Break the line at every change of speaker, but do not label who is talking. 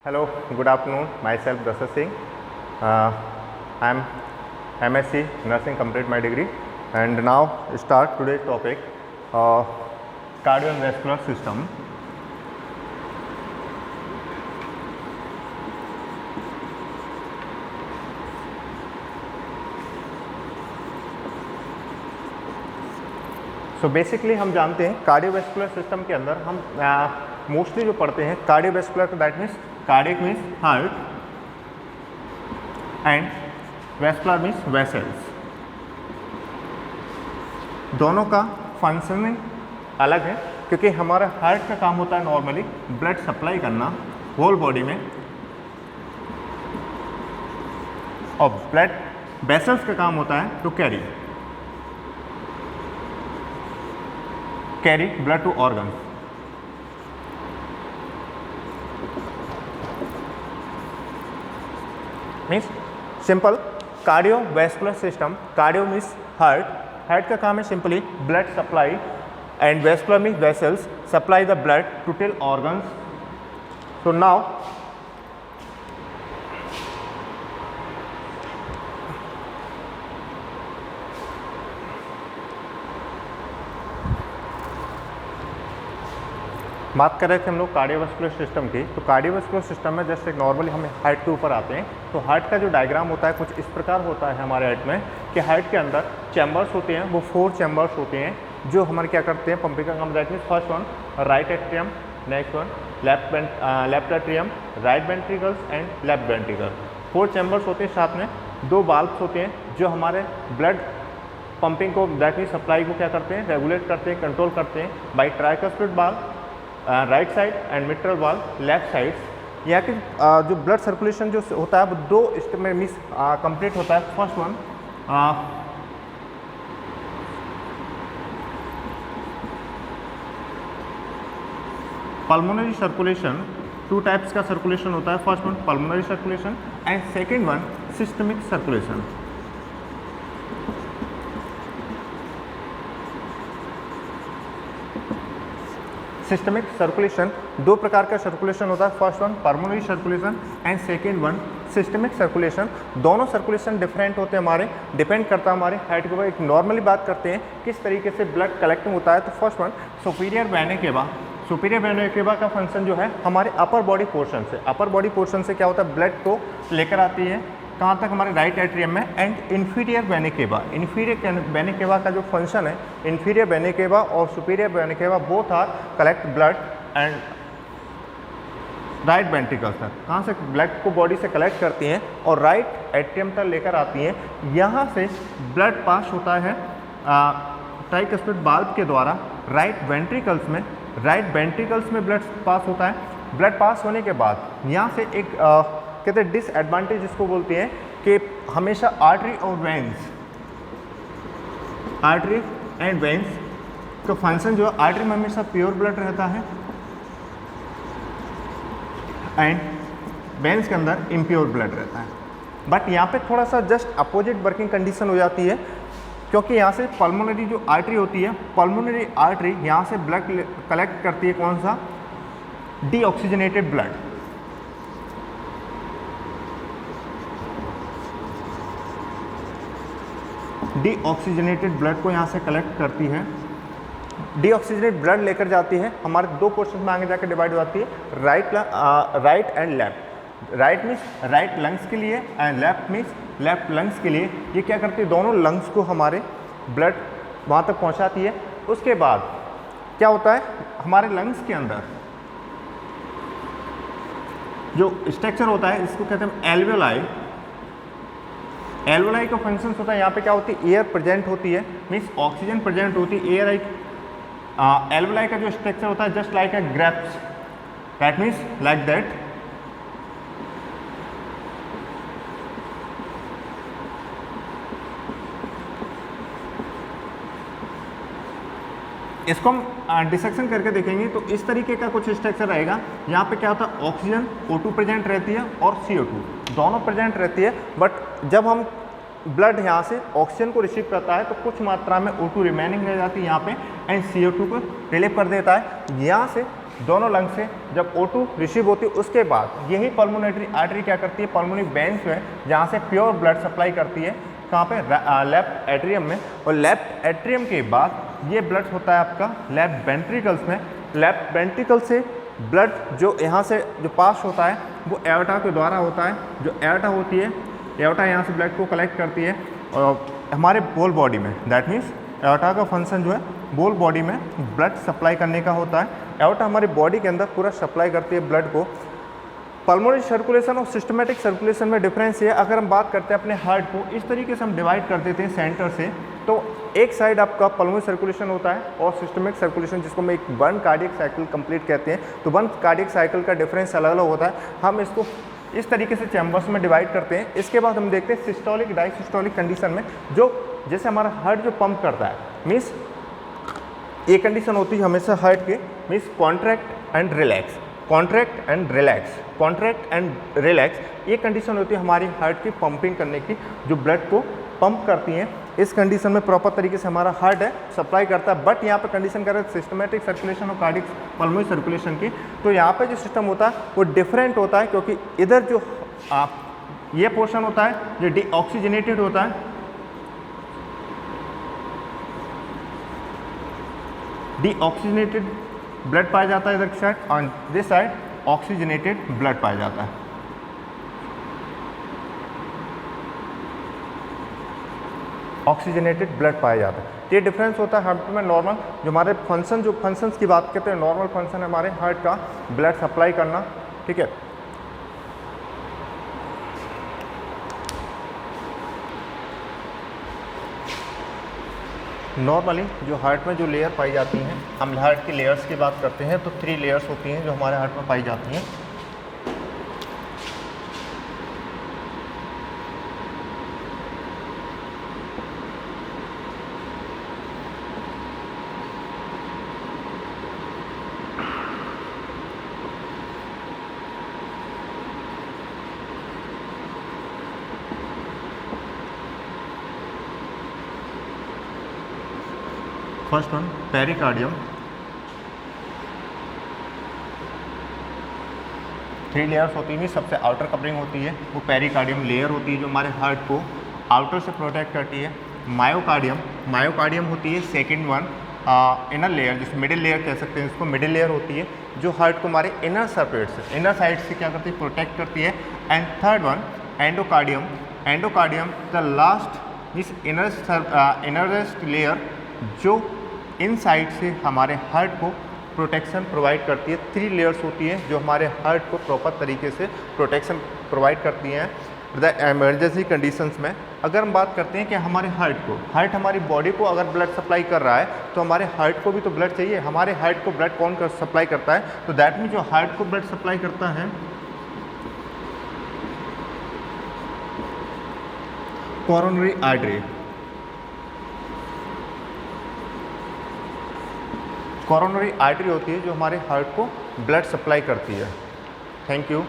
Hello, good afternoon. Myself Dasar Singh. I am MSc Nursing, complete my degree, and now start today's topic, cardiovascular system. So basically हम जानते हैं cardiovascular system के अंदर हम mostly जो पढ़ते हैं cardiovascular, that means cardiac means heart and vascular means vessels. दोनों का फंक्शनिंग अलग है क्योंकि हमारा हार्ट का काम होता है नॉर्मली ब्लड सप्लाई करना होल बॉडी में, और ब्लड वेसल्स का काम होता है to carry blood to organs. Means simple cardiovascular system, cardio means heart, heart का काम है simply blood supply, and vascular means vessels supply the blood to till organs. So now बात कर रहे थे हम लोग कार्डियोवैस्कुलर सिस्टम की. तो कार्डियोवैस्कुलर सिस्टम में जैसे नॉर्मली हमें हार्ट के ऊपर आते हैं, तो हार्ट का जो डायग्राम होता है कुछ इस प्रकार होता है हमारे हार्ट में कि हार्ट के अंदर चैम्बर्स होते हैं, वो 4 चैम्बर्स होते हैं जो हमारे क्या करते हैं पंपिंग का काम. That means first one right atrium, next one left atrium, right ventricles and left ventricle. 4 chambers होते हैं, साथ में 2 वाल्व्स होते हैं जो हमारे ब्लड पंपिंग को, दैट मीन्स सप्लाई को क्या करते हैं, रेगुलेट करते हैं, कंट्रोल करते हैं by tricuspid valve right side and mitral valve left side. यहाँ की जो ब्लड सर्कुलेशन जो होता है वो 2 स्टेप में मिस कंप्लीट होता है. First one pulmonary circulation. 2 types का सर्कुलेशन होता है. First one pulmonary circulation and second one systemic circulation. Systemic circulation 2 प्रकार का सर्कुलेशन होता है. First one pulmonary circulation and second one systemic circulation. दोनों सर्कुलेशन डिफरेंट होते हैं हमारे, डिपेंड करता है हमारे हार्ट के ऊपर. एक नॉर्मली बात करते हैं किस तरीके से ब्लड कलेक्टिंग होता है. तो फर्स्ट वन सुपीरियर वेना केवा. सुपीरियर वेना केवा का फंक्शन जो है हमारे अपर बॉडी पोर्शन से, अपर बॉडी पोर्शन से क्या होता है ब्लड को लेकर आती है कहाँ तक, हमारे राइट एट्रियम में. And inferior vena cava, inferior vena cava का जो फंक्शन है, इन्फीरियर वेना केवा और superior vena cava both are collect blood and right ventricle तक. कहाँ से ब्लड को बॉडी से कलेक्ट करती हैं और राइट एट्रियम तक लेकर आती हैं. यहाँ से ब्लड पास होता है ट्राइकस्पिड वाल्व के द्वारा राइट वेंट्रिकल्स में. राइट वेंट्रिकल्स में ब्लड पास होता है. ब्लड पास होने के बाद यहाँ से एक कहते हैं डिसएडवांटेज जिसको बोलते हैं कि हमेशा आर्टरी और वेन्स, आर्टरी एंड वेन्स का फंक्शन जो है, आर्टरी में हमेशा प्योर ब्लड रहता है एंड वेन्स के अंदर इम्प्योर ब्लड रहता है. बट यहाँ पे थोड़ा सा जस्ट अपोजिट वर्किंग कंडीशन हो जाती है क्योंकि यहाँ से पल्मोनरी जो आर्टरी होती है, पल्मोनरी आर्टरी यहाँ से ब्लड कलेक्ट करती है. कौन सा, डीऑक्सीजनेटेड ब्लड. डीऑक्सीजनेटेड ब्लड को यहाँ से कलेक्ट करती है. डीऑक्सीजनेटेड ब्लड लेकर जाती है, हमारे 2 पोर्शन में आगे जाकर डिवाइड हो जाती है, right and left. Right means right lungs के लिए and left means left lungs के लिए. ये क्या करती है, दोनों लंग्स को हमारे ब्लड वहाँ तक पहुँचाती है. उसके बाद क्या होता है, हमारे लंग्स के अंदर जो स्ट्रक्चर होता है इसको कहते हैं एल्वेओलाई. एल्वेओलाई का फंक्शन होता है, यहाँ पे क्या होती है, एयर प्रेजेंट होती है, मीन्स ऑक्सीजन प्रेजेंट होती है. एयर एल्वेओलाई का जो स्ट्रक्चर होता है just like a grapes, that means like that. इसको हम डिसेक्शन करके देखेंगे तो इस तरीके का कुछ स्ट्रक्चर रहेगा. यहाँ पे क्या होता है, ऑक्सीजन O2 प्रेजेंट रहती है और CO2 दोनों प्रेजेंट रहती है. बट जब हम ब्लड यहाँ से ऑक्सीजन को रिसीव करता है तो कुछ मात्रा में O2 रिमेनिंग रह जाती है यहाँ पे एंड CO2 को रिलीव कर देता है. यहाँ से दोनों लंग से जब O2 रिसीव होती है उसके बाद यही पल्मोनरी आर्टरी क्या करती है, पल्मोनरी वेन्स में जहाँ से प्योर ब्लड सप्लाई करती है कहाँ पे, लेफ्ट एट्रियम में, और लेफ्ट एट्रियम के बाद ये ब्लड होता है आपका लेफ्ट वेंट्रिकल्स में। लेफ्ट वेंट्रिकल से ब्लड जो यहाँ से जो पास होता है वो एओर्टा के द्वारा होता है। जो एओर्टा होती है, एओर्टा यहाँ से ब्लड को कलेक्ट करती है और हमारे होल बॉडी में, दैट मीन्स एओर्टा का फंक्शन जो है होल बॉडी में ब्लड सप्लाई करने का होता है। एओर्टा हमारी बॉडी के अंदर पूरा सप्लाई करती है ब्लड को। पल्मोनरी सर्कुलेशन और सिस्टमेटिक सर्कुलेशन में डिफरेंस ये, अगर हम बात करते हैं अपने हार्ट को इस तरीके से हम डिवाइड कर देते हैं सेंटर से, तो एक साइड आपका पल्मोनरी सर्कुलेशन होता है और सिस्टमिक सर्कुलेशन, जिसको हम एक वन कार्डियक साइकिल कंप्लीट कहते हैं। तो वन कार्डियक साइकिल का डिफरेंस अलग अलग होता है। हम इसको इस तरीके से चैम्बर्स में डिवाइड करते हैं। इसके बाद हम देखते हैं सिस्टोलिक डायसिस्टोलिक कंडीशन में, जो जैसे हमारा हार्ट जो पंप करता है, मीन्स ये कंडीशन होती है हमेशा हार्ट के, means contract and relax, contract and relax, contract and relax, ये कंडीशन होती है हमारी हार्ट की पंपिंग करने की, जो ब्लड को पंप करती हैं। इस कंडीशन में प्रॉपर तरीके से हमारा हार्ट है सप्लाई करता है। बट यहाँ पे कंडीशन कर रहे हैं सिस्टमेटिक सर्कुलेशन और कार्डियक पल्मोनरी सर्कुलेशन की, तो यहाँ पे जो सिस्टम होता है वो डिफरेंट होता है, क्योंकि इधर जो ये पोर्शन होता है जो डीऑक्सीजनेटेड होता है, डीऑक्सीजनेटेड ब्लड पाया जाता है इधर की side, on this side oxygenated blood पाया जाता है। ऑक्सीजनेटेड ब्लड पाया जाता है। ये डिफरेंस होता है हार्ट में। नॉर्मल जो हमारे फंक्शन, जो फंक्शंस की बात करते हैं, नॉर्मल फंक्शन है हमारे हार्ट का ब्लड सप्लाई करना, ठीक है। नॉर्मली जो हार्ट में जो लेयर पाई जाती हैं, हम हार्ट की लेयर्स की बात करते हैं तो 3 लेयर्स होती हैं जो हमारे हार्ट में पाई जाती हैं। फर्स्ट वन पेरिकार्डियम, 3 लेयर्स होती हैं। सबसे आउटर कवरिंग होती है वो पेरिकार्डियम लेयर होती है जो हमारे हार्ट को आउटर से प्रोटेक्ट करती है। मायोकार्डियम, मायोकार्डियम होती है सेकंड वन, इनर लेयर, जिस मिडिल लेयर कह सकते हैं इसको, मिडिल लेयर होती है जो हार्ट को हमारे इनर सरफेस से, इनर साइड से क्या करती है, प्रोटेक्ट करती है। And third one endocardium, endocardium the last इस इनरेस्ट लेयर जो इन साइड से हमारे हार्ट को प्रोटेक्शन प्रोवाइड करती है। 3 लेयर्स होती हैं जो हमारे हार्ट को प्रॉपर तरीके से प्रोटेक्शन प्रोवाइड करती हैं द एमरजेंसी कंडीशंस में। अगर हम बात करते हैं कि हमारे हार्ट को, हार्ट हमारी बॉडी को अगर ब्लड सप्लाई कर रहा है तो हमारे हार्ट को भी तो ब्लड चाहिए। हमारे हार्ट को ब्लड कौन सप्लाई करता है, तो दैट मीन जो हार्ट को ब्लड सप्लाई करता है कोरोनरी आर्टरी। कोरोनरी आर्टरी होती है जो हमारे हार्ट को ब्लड सप्लाई करती है। Thank you.